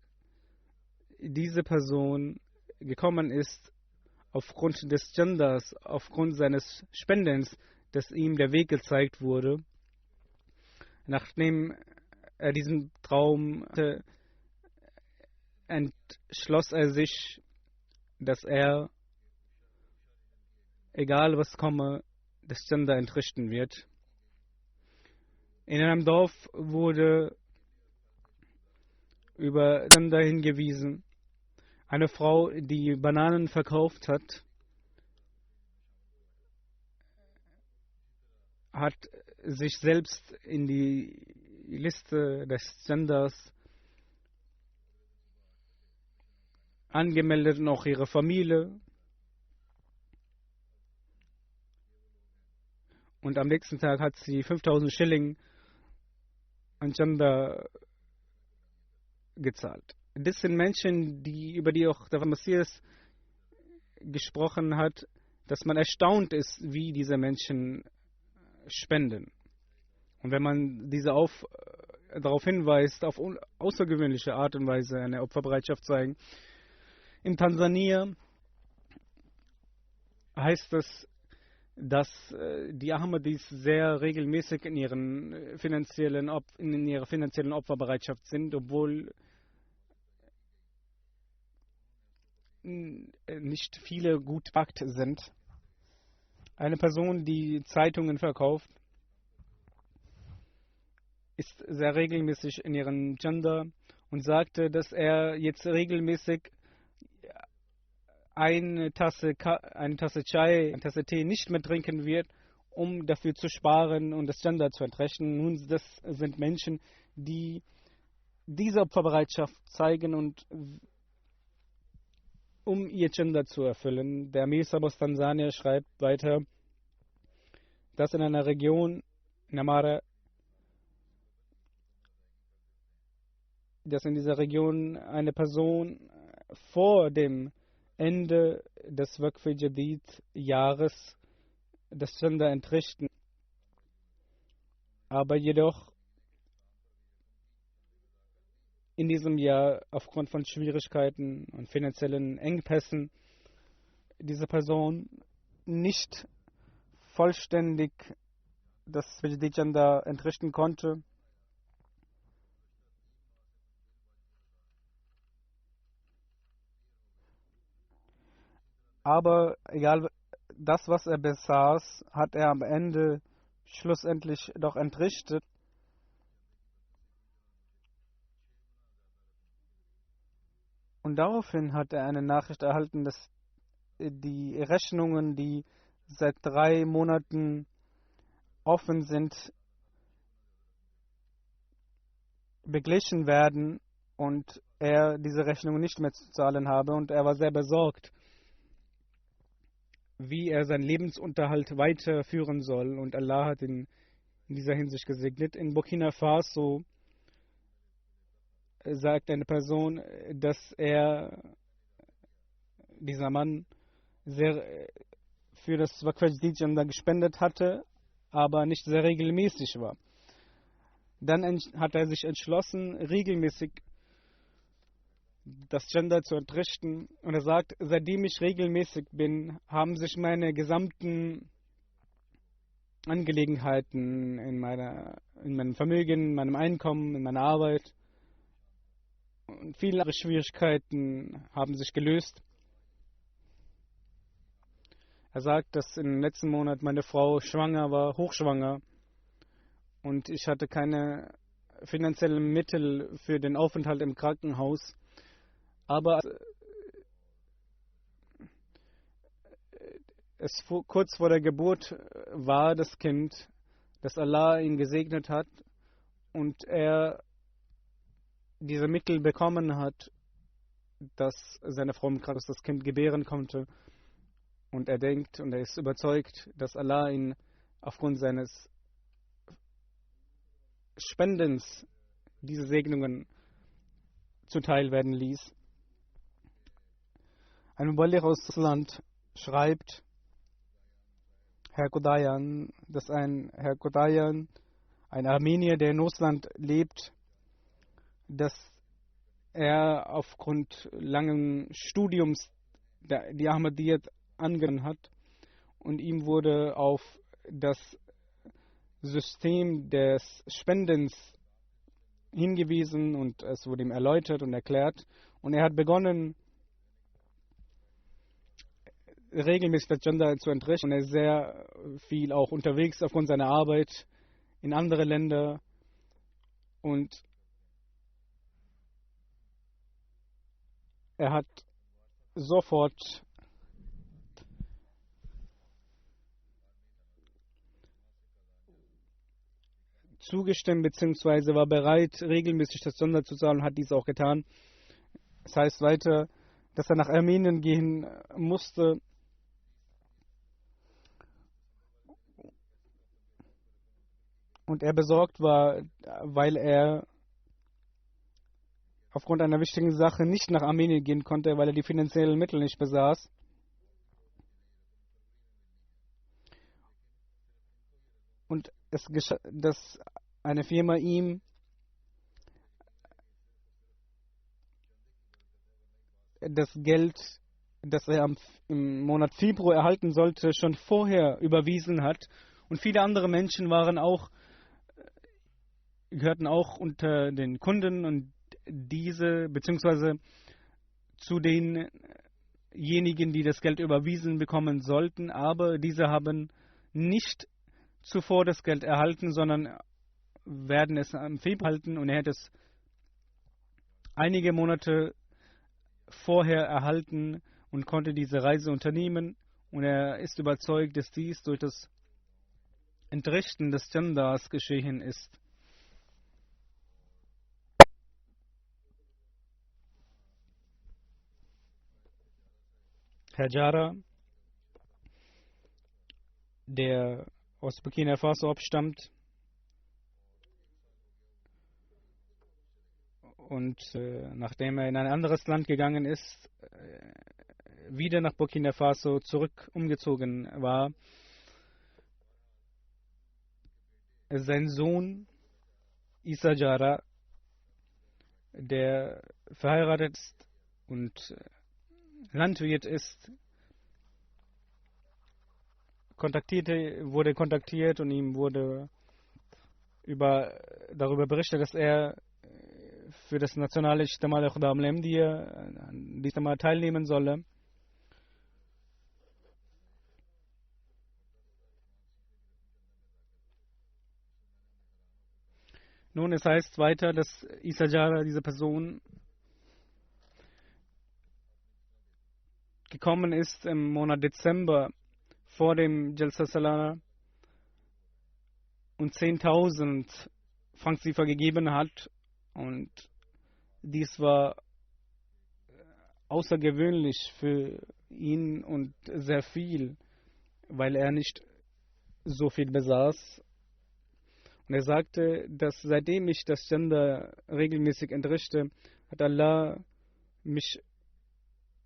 diese Person gekommen ist aufgrund des Chandas, aufgrund seines Spendens, dass ihm der Weg gezeigt wurde. Nachdem er diesen Traum hatte, entschloss er sich, dass er, egal was komme, das Chanda entrichten wird. In einem Dorf wurde über Chanda hingewiesen. Eine Frau, die Bananen verkauft hat, hat sich selbst in die Liste des Chandas angemeldet und auch ihre Familie. Und am nächsten Tag hat sie 5000 Schilling an Chanda gezahlt. Das sind Menschen, über die auch der Messias gesprochen hat, dass man erstaunt ist, wie diese Menschen spenden. Und wenn man darauf hinweist, auf außergewöhnliche Art und Weise eine Opferbereitschaft zeigen. In Tansania heißt es, dass die Ahmadis sehr regelmäßig in ihrer finanziellen Opferbereitschaft sind, obwohl nicht viele gut Fakt sind. Eine Person, die Zeitungen verkauft, ist sehr regelmäßig in ihrem Gender und sagte, dass er jetzt regelmäßig eine Tasse Chai, eine Tasse Tee nicht mehr trinken wird, um dafür zu sparen und das Gender zu entrechten. Nun, das sind Menschen, die diese Opferbereitschaft zeigen und um ihr Gender zu erfüllen. Der Amir aus Tansania schreibt weiter, dass in einer Region, Namara, dass in dieser Region eine Person vor dem Ende des Waqf-e-Jadid-Jahres das Gender entrichten, aber jedoch in diesem Jahr aufgrund von Schwierigkeiten und finanziellen Engpässen diese Person nicht vollständig das Gender entrichten konnte. Aber egal, das, was er besaß, hat er am Ende schlussendlich doch entrichtet. Und daraufhin hat er eine Nachricht erhalten, dass die Rechnungen, die seit 3 Monaten offen sind, beglichen werden und er diese Rechnungen nicht mehr zu zahlen habe. Und er war sehr besorgt, wie er seinen Lebensunterhalt weiterführen soll. Und Allah hat ihn in dieser Hinsicht gesegnet. In Burkina Faso sagt eine Person, dass dieser Mann, sehr für das Waqf-e-Jadid gespendet hatte, aber nicht sehr regelmäßig war. Dann hat er sich entschlossen, regelmäßig das Gender zu entrichten. Und er sagt, seitdem ich regelmäßig bin, haben sich meine gesamten Angelegenheiten in meinem Vermögen, in meinem Einkommen, in meiner Arbeit und viele andere Schwierigkeiten haben sich gelöst. Er sagt, dass im letzten Monat meine Frau schwanger war, hochschwanger, und ich hatte keine finanziellen Mittel für den Aufenthalt im Krankenhaus. Aber kurz vor der Geburt war das Kind, dass Allah ihn gesegnet hat und er diese Mittel bekommen hat, dass seine Frau im Krankenhaus das Kind gebären konnte. Und er denkt und er ist überzeugt, dass Allah ihn aufgrund seines Spendens diese Segnungen zuteil werden ließ. Ein Muballigh aus Russland schreibt, Herr Kodayan, dass ein Armenier, der in Russland lebt, dass er aufgrund langen Studiums die Ahmadiyyat angenommen hat und ihm wurde auf das System des Spendens hingewiesen und es wurde ihm erläutert und erklärt und er hat begonnen, regelmäßig das Gender zu entrichten und er ist sehr viel auch unterwegs aufgrund seiner Arbeit in andere Länder und er hat sofort zugestimmt bzw. war bereit, regelmäßig das Gender zu zahlen und hat dies auch getan. Das heißt weiter, dass er nach Armenien gehen musste, und er besorgt war, weil er aufgrund einer wichtigen Sache nicht nach Armenien gehen konnte, weil er die finanziellen Mittel nicht besaß. Und es geschah, dass eine Firma ihm das Geld das er im Monat Februar erhalten sollte, schon vorher überwiesen hat. Und viele andere Menschen gehörten auch unter den Kunden und diese, beziehungsweise zu denjenigen, die das Geld überwiesen bekommen sollten, aber diese haben nicht zuvor das Geld erhalten, sondern werden es im Februar erhalten, und er hat es einige Monate vorher erhalten und konnte diese Reise unternehmen, und er ist überzeugt, dass dies durch das Entrichten des Chandas geschehen ist. Herr Jara, der aus Burkina Faso abstammt und nachdem er in ein anderes Land gegangen ist, wieder nach Burkina Faso zurück umgezogen war. Sein Sohn Issa Jara, der verheiratet ist und Landwirt ist, wurde kontaktiert und ihm wurde darüber berichtet, dass er für das nationale Ijtima al-Khuddam al-Ahmadiyya an diesem Mal teilnehmen solle. Nun, es heißt weiter, dass Issa Jara, diese Person, gekommen ist im Monat Dezember vor dem Jalsa Salana und 10.000 Franksiefer gegeben hat, und dies war außergewöhnlich für ihn und sehr viel, weil er nicht so viel besaß. Und er sagte, dass seitdem ich das Gender regelmäßig entrichte, hat Allah mich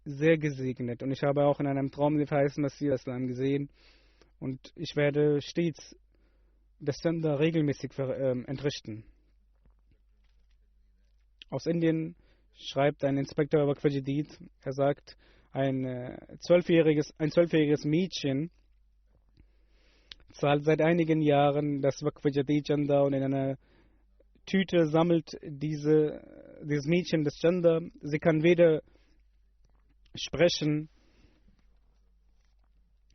sehr gesegnet. Und ich habe auch in einem Traum den verheißenen Messias gesehen. Und ich werde stets das Gender regelmäßig entrichten. Aus Indien schreibt ein Inspektor Waqf Jadid, er sagt, ein 12-jähriges Mädchen zahlt seit einigen Jahren das Waqf Jadid Gender, und in einer Tüte sammelt dieses Mädchen das Gender. Sie kann weder sprechen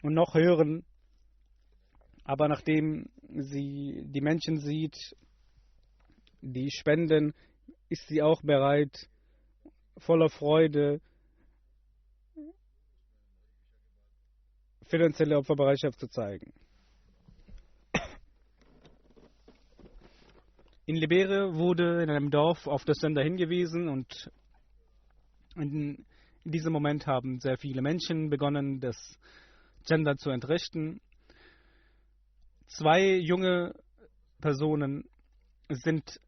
und noch hören, aber nachdem sie die Menschen sieht, die spenden, ist sie auch bereit, voller Freude finanzielle Opferbereitschaft zu zeigen. In Libere wurde in einem Dorf auf das Gender hingewiesen, und in diesem Moment haben sehr viele Menschen begonnen, das Gender zu entrichten. 2 junge Personen sind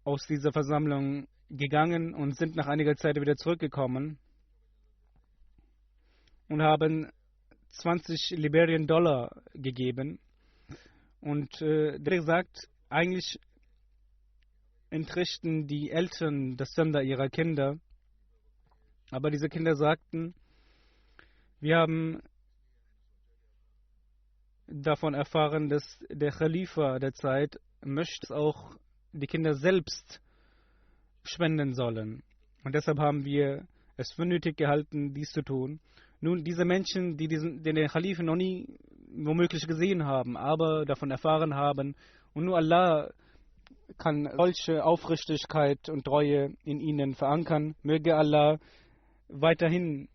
aus dieser Versammlung gegangen und sind nach einiger Zeit wieder zurückgekommen und haben 20 Liberian Dollar gegeben. Und der sagt, eigentlich entrichten die Eltern das Gender ihrer Kinder, aber diese Kinder sagten, wir haben davon erfahren, dass der Khalifa der Zeit möchte, dass auch die Kinder selbst spenden sollen. Und deshalb haben wir es für nötig gehalten, dies zu tun. Nun, diese Menschen, die den Khalifen noch nie womöglich gesehen haben, aber davon erfahren haben, und nur Allah kann solche Aufrichtigkeit und Treue in ihnen verankern. Möge Allah weiterhin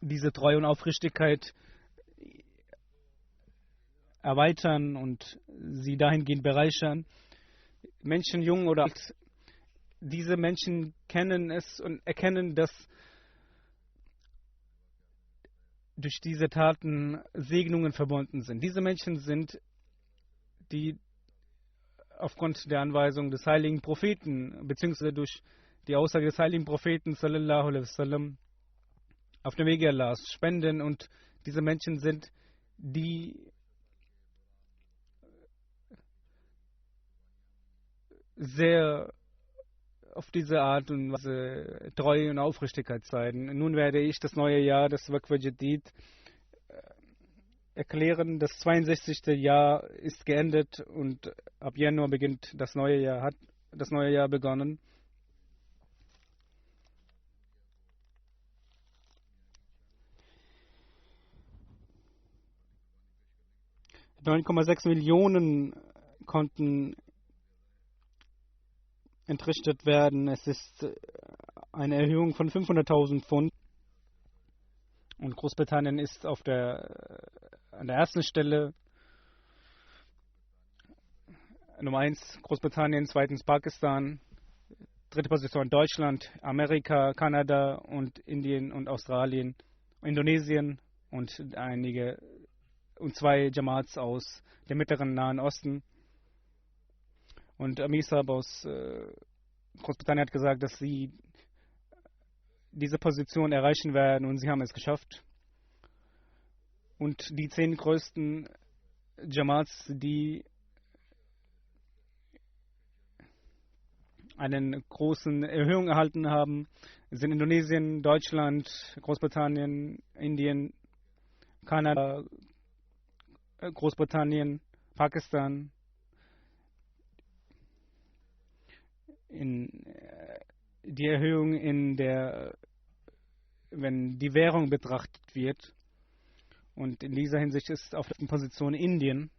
diese Treue und Aufrichtigkeit erweitern und sie dahingehend bereichern. Menschen, jung oder alt, diese Menschen kennen es und erkennen, dass durch diese Taten Segnungen verbunden sind. Diese Menschen sind, die aufgrund der Anweisung des heiligen Propheten, beziehungsweise durch die Aussage des heiligen Propheten, sallallahu alaihi wasallam, auf dem Wege Allahs spenden, und diese Menschen sind, die sehr auf diese Art und Weise Treue und Aufrichtigkeit zeigen. Nun werde ich das neue Jahr, das Waqf Jadid, erklären. Das 62. Jahr ist geendet und ab Januar beginnt das neue Jahr, hat das neue Jahr begonnen. $9,6 Millionen konnten entrichtet werden. Es ist eine Erhöhung von 500.000 Pfund. Und Großbritannien ist an der ersten Stelle. Nummer 1 Großbritannien, zweitens Pakistan, dritte Position Deutschland, Amerika, Kanada und Indien und Australien, Indonesien und zwei Jamaats aus dem mittleren Nahen Osten. Und Amir Saab aus Großbritannien hat gesagt, dass sie diese Position erreichen werden und sie haben es geschafft. Und die 10 größten Jamaats, die eine große Erhöhung erhalten haben, sind Indonesien, Deutschland, Großbritannien, Indien, Kanada, Großbritannien, Pakistan. Die Erhöhung wenn die Währung betrachtet wird. Und in dieser Hinsicht ist auf der Position Indien.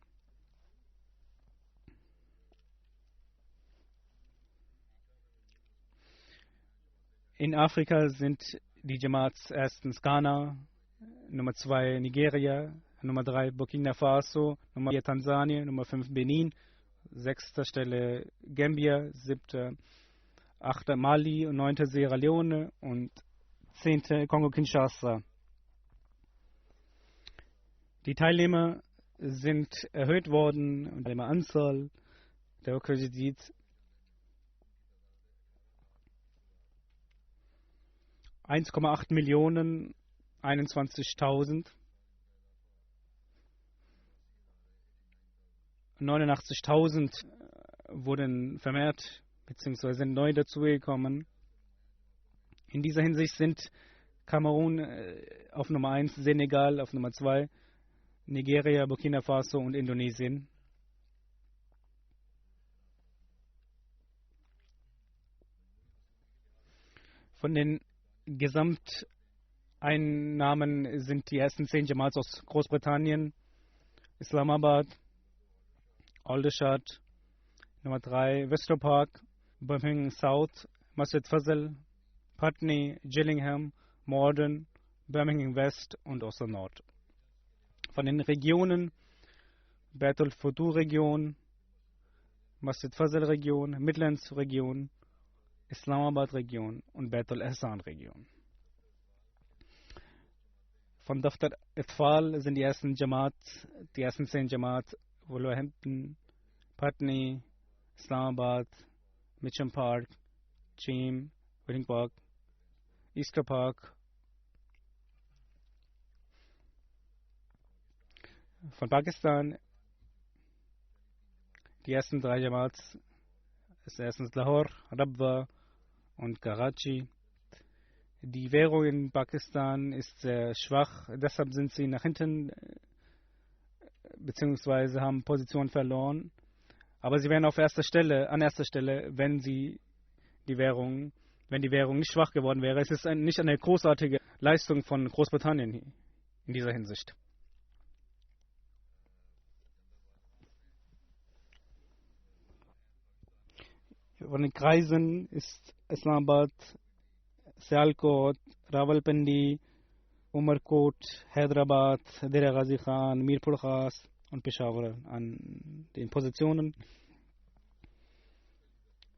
In Afrika sind die Jamaats erstens Ghana, Nummer 2 Nigeria, Nummer 3 Burkina Faso, Nummer 4 Tansania, Nummer 5 Benin, 6. Stelle Gambia, 7. 8. Mali und 9. Sierra Leone und 10. Kongo-Kinshasa. Die Teilnehmer sind erhöht worden und die Anzahl der Waqf Jadid 1,8 Millionen 21.000. 89.000 wurden vermehrt bzw. sind neu dazugekommen. In dieser Hinsicht sind Kamerun auf Nummer 1, Senegal auf Nummer 2, Nigeria, Burkina Faso und Indonesien. Von den Gesamteinnahmen sind die ersten 10 Jamaats aus Großbritannien, Islamabad, Aldershot, Nummer 3 Wester Park, Birmingham South, Masjid Fazal, Putney, Gillingham, Morden, Birmingham West und Oslo Nord. Von den Regionen Baitul Futur Region, Masjid Fazal Region, Midlands Region, Islamabad Region und Baitul Ehsan Region. Von Daftar Itfal sind die ersten 10 Jamaat, Wolverhampton, Putney, Islamabad, Mitcham Park, Cheam, Whiting Park, Easter Park. Von Pakistan die ersten 3 Jamaats ist erstens Lahore, Rabwa und Karachi. Die Währung in Pakistan ist sehr schwach, deshalb sind sie nach hinten bzw. haben Position verloren. Aber sie wären an erster Stelle, wenn die Währung nicht schwach geworden wäre. Es ist nicht eine großartige Leistung von Großbritannien in dieser Hinsicht. Von den Kreisen ist Islamabad, Sialkot, Rawalpindi, Umarkot, Hyderabad, Dera Ghazi Khan, Mirpur Khas und Peshawar an den Positionen.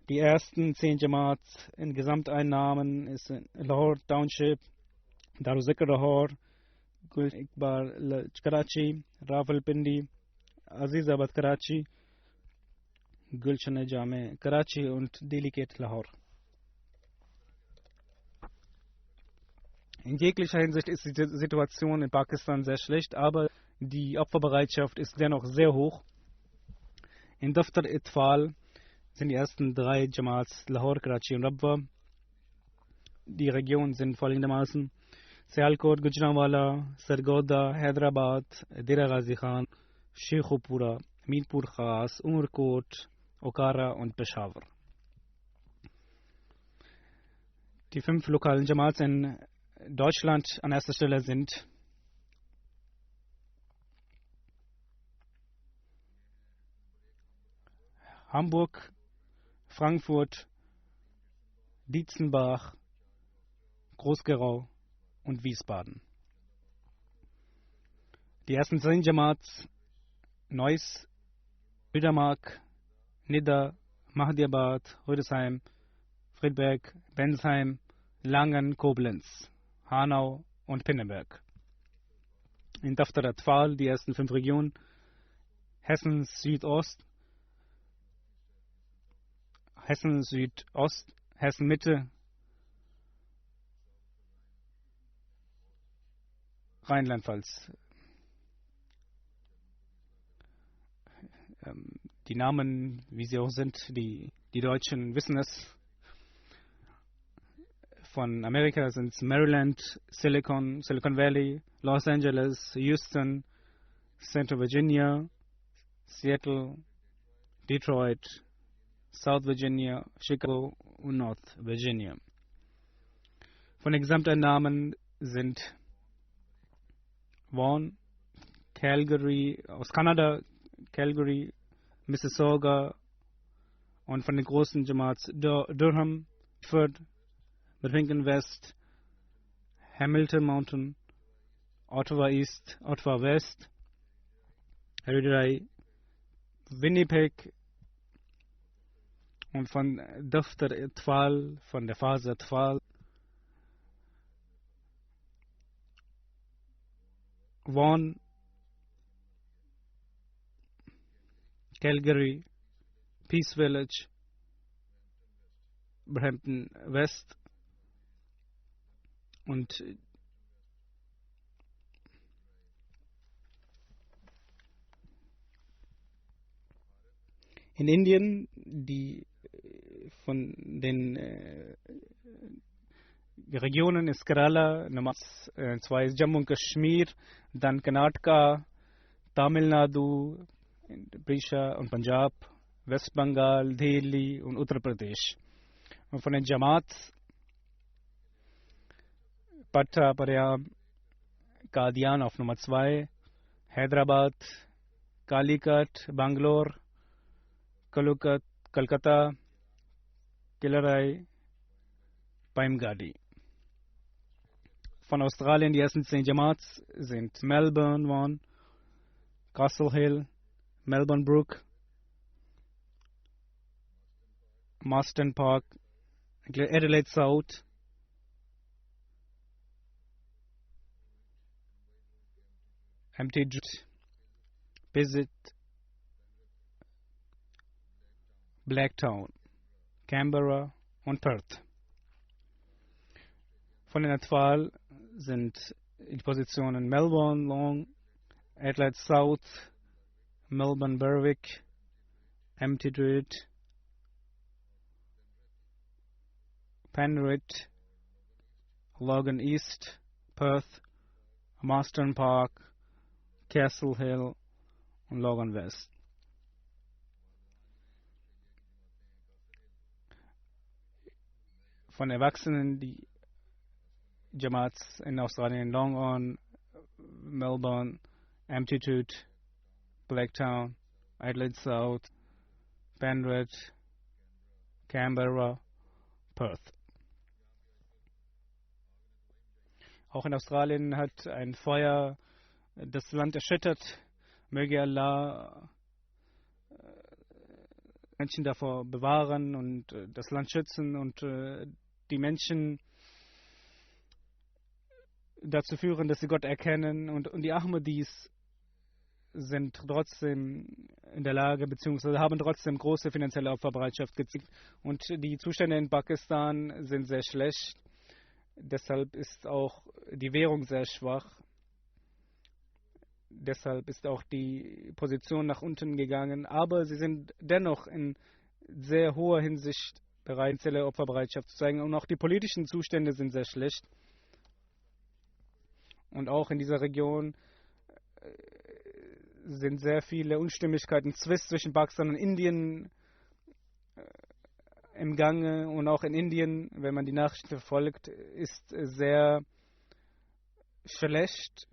Die ersten 10 Jamaats in Gesamteinnahmen ist Lahore Township, Daruzikr Lahore, Gul Iqbal Karachi, Rawalpindi, Azizabad Karachi, Gulshan Jame Karachi und Delicate Lahore. In jeglicher Hinsicht ist die Situation in Pakistan sehr schlecht, aber die Opferbereitschaft ist dennoch sehr hoch. In Daftar Itfal sind die ersten 3 Jamaats Lahore, Karachi und Rabwa. Die Regionen sind folgendermaßen: Sialkot, Gujranwala, Sargodha, Hyderabad, Dera Ghazi Khan, Sheikhupura, Meerpur Khas, Umarkot, Okara und Peshawar. Die 5 lokalen Jamaats in Deutschland an erster Stelle sind Hamburg, Frankfurt, Dietzenbach, Groß-Gerau und Wiesbaden. Die ersten 10 Jamaats: Neuss, Bildermark, Nidda, Mahdiabad, Rüdesheim, Friedberg, Bensheim, Langen, Koblenz, Hanau und Pinneberg. In Daftar Atfal die ersten 5 Regionen: Hessen Südost, Hessen Südost, Hessen Mitte, Rheinland-Pfalz. Die Namen, wie sie auch sind, die Deutschen wissen es. Von Amerika sind es Maryland, Silicon Valley, Los Angeles, Houston, Central Virginia, Seattle, Detroit, South Virginia, Chicago und North Virginia. Von den Gesamteinnahmen sind Vaughan, Calgary aus Kanada, Calgary, Mississauga und von den großen Jamaats Durham, Bedford, Birmingham West, Hamilton Mountain, Ottawa East, Ottawa West, Herriday, Winnipeg und von Daftar Atfal, von der Phase Atfal, Vaughan, Calgary, Peace Village, Brampton West und in Indien, die von den Regionen ist Kerala, Nummer 2 ist Jammu und Kashmir, dann Karnataka, Tamil Nadu, Odisha und Punjab, Westbengal, Delhi und Uttar Pradesh. Und von den Jamaats Patta, Paryam, Qadian auf Nummer 2, Hyderabad, Calicut, Bangalore, Kolkata, Kilarai, Paimgadi. Von Australien die ersten 10 Jamaats sind Melbourne, Vaughan, Castle Hill, Melbourne Brook, Marsden Park, Adelaide South, Mt Druitt, Pisit, Blacktown, Canberra und Perth. Von den Atfal sind die Positionen Melbourne Long, Adelaide South, Melbourne Berwick, Mt Druitt, Penrith, Logan East, Perth, Marsden Park, Castle Hill und Logan West. Von Erwachsenen die Jamaats in Australien: Long-On, Melbourne, Mt Druitt, Blacktown, Adelaide South, Penrith, Canberra, Perth. Auch in Australien hat ein Feuer das Land erschüttert. Möge Allah Menschen davor bewahren und das Land schützen und die Menschen dazu führen, dass sie Gott erkennen. Und die Ahmadis sind trotzdem in der Lage, beziehungsweise haben trotzdem große finanzielle Opferbereitschaft gezeigt. Und die Zustände in Pakistan sind sehr schlecht. Deshalb ist auch die Währung sehr schwach. Deshalb ist auch die Position nach unten gegangen. Aber sie sind dennoch in sehr hoher Hinsicht bereit, finanzielle Opferbereitschaft zu zeigen. Und auch die politischen Zustände sind sehr schlecht. Und auch in dieser Region sind sehr viele Unstimmigkeiten, Zwist zwischen Pakistan und Indien im Gange. Und auch in Indien, wenn man die Nachrichten verfolgt, ist sehr schlecht.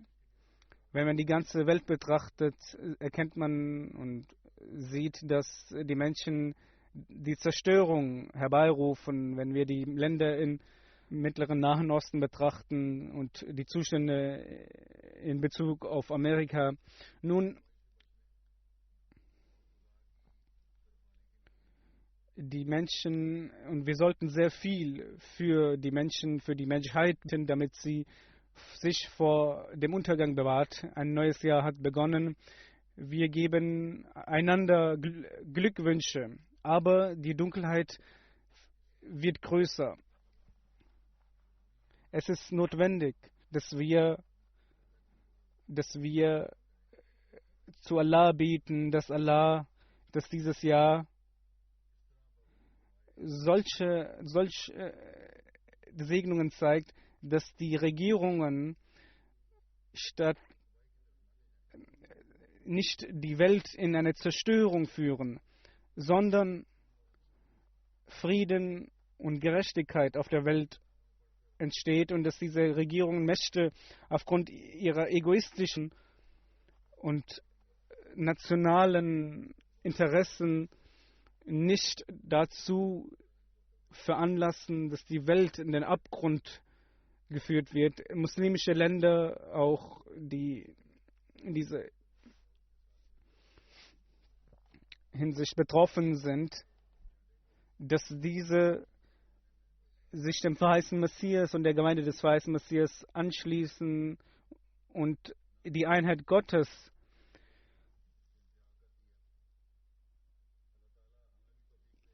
Wenn man die ganze Welt betrachtet, erkennt man und sieht, dass die Menschen die Zerstörung herbeirufen, wenn wir die Länder im mittleren Nahen Osten betrachten und die Zustände in Bezug auf Amerika. Nun, die Menschen, und wir sollten sehr viel für die Menschen, für die Menschheit tun, damit sie sich vor dem Untergang bewahrt. Ein neues Jahr hat begonnen. Wir geben einander Glückwünsche, aber die Dunkelheit wird größer. Es ist notwendig, dass wir zu Allah beten, dass dieses Jahr solche Segnungen zeigt, dass die Regierungen statt nicht die Welt in eine Zerstörung führen, sondern Frieden und Gerechtigkeit auf der Welt entsteht und dass diese Regierungen Mächte aufgrund ihrer egoistischen und nationalen Interessen nicht dazu veranlassen, dass die Welt in den Abgrund geführt wird. Muslimische Länder, auch die in dieser Hinsicht betroffen sind, dass diese sich dem verheißenen Messias und der Gemeinde des verheißenen Messias anschließen und die Einheit Gottes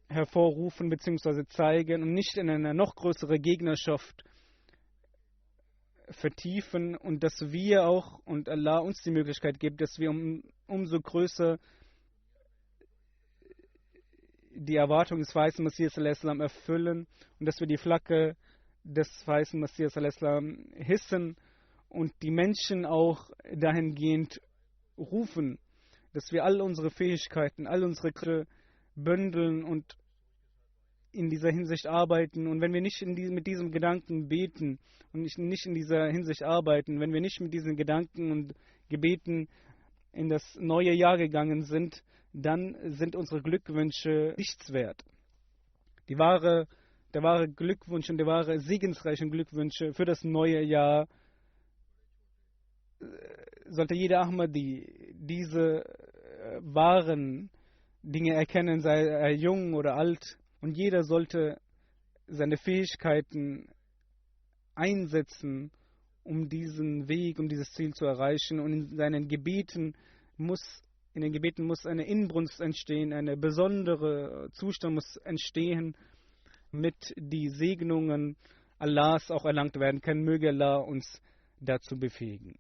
hervorrufen bzw. zeigen und nicht in eine noch größere Gegnerschaft vertiefen, und dass wir auch und Allah uns die Möglichkeit gibt, dass wir umso größer die Erwartung des verheißenen Messias erfüllen und dass wir die Flagge des verheißenen Messias hissen und die Menschen auch dahingehend rufen, dass wir all unsere Fähigkeiten, all unsere Kräfte bündeln und in dieser Hinsicht arbeiten. Und wenn wir nicht mit diesem Gedanken beten und nicht in dieser Hinsicht arbeiten, wenn wir nicht mit diesen Gedanken und Gebeten in das neue Jahr gegangen sind, dann sind unsere Glückwünsche nichts wert. Der wahre Glückwunsch und der wahre segensreiche Glückwünsche für das neue Jahr sollte jeder Ahmadi diese wahren Dinge erkennen, sei er jung oder alt, und jeder sollte seine Fähigkeiten einsetzen, um diesen Weg, um dieses Ziel zu erreichen. Und in den Gebeten muss eine Inbrunst entstehen, eine besondere Zustand muss entstehen, damit die Segnungen Allahs auch erlangt werden können. Möge Allah uns dazu befähigen.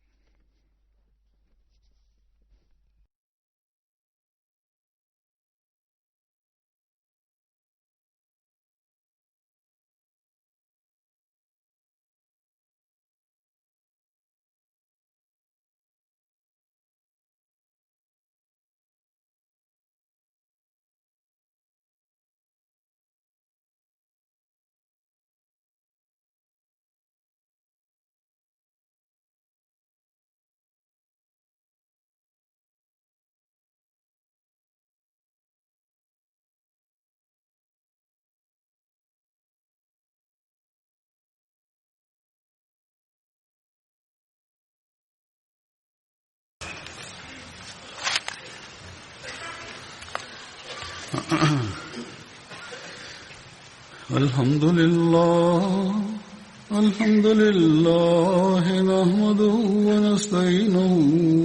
الحمد لله نحمده ونستعينه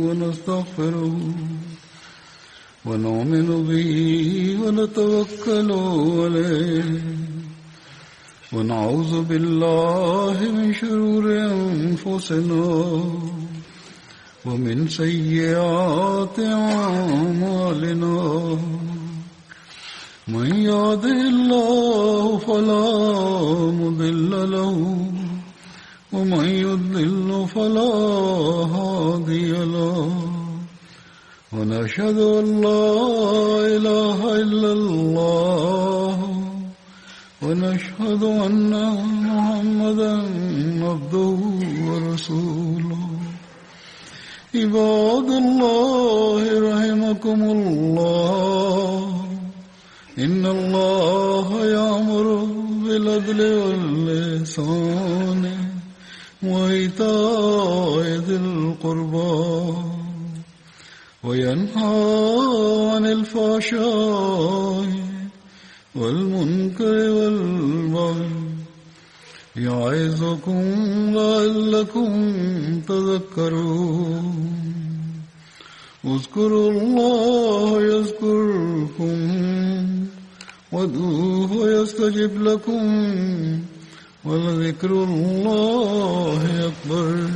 ونستغفره ونؤمن به ونتوكل عليه ونعوذ بالله من شرور أنفسنا ومن سيئات أعمالنا من يهده الله فلا مضل له ومن يضلل فلا هادي له ونشهد أن لا إله إلا الله ونشهد أن محمدا عبده ورسوله عباد الله رحمكم الله إن الله يأمر بالعدل والإحسان وإيتاء ذي القربى وينهى عن الفحشاء والمنكر والبغي يعظكم لعلكم تذكرون اذكروا الله يذكركم وادعوه يستجب لكم ولذكر الله أكبر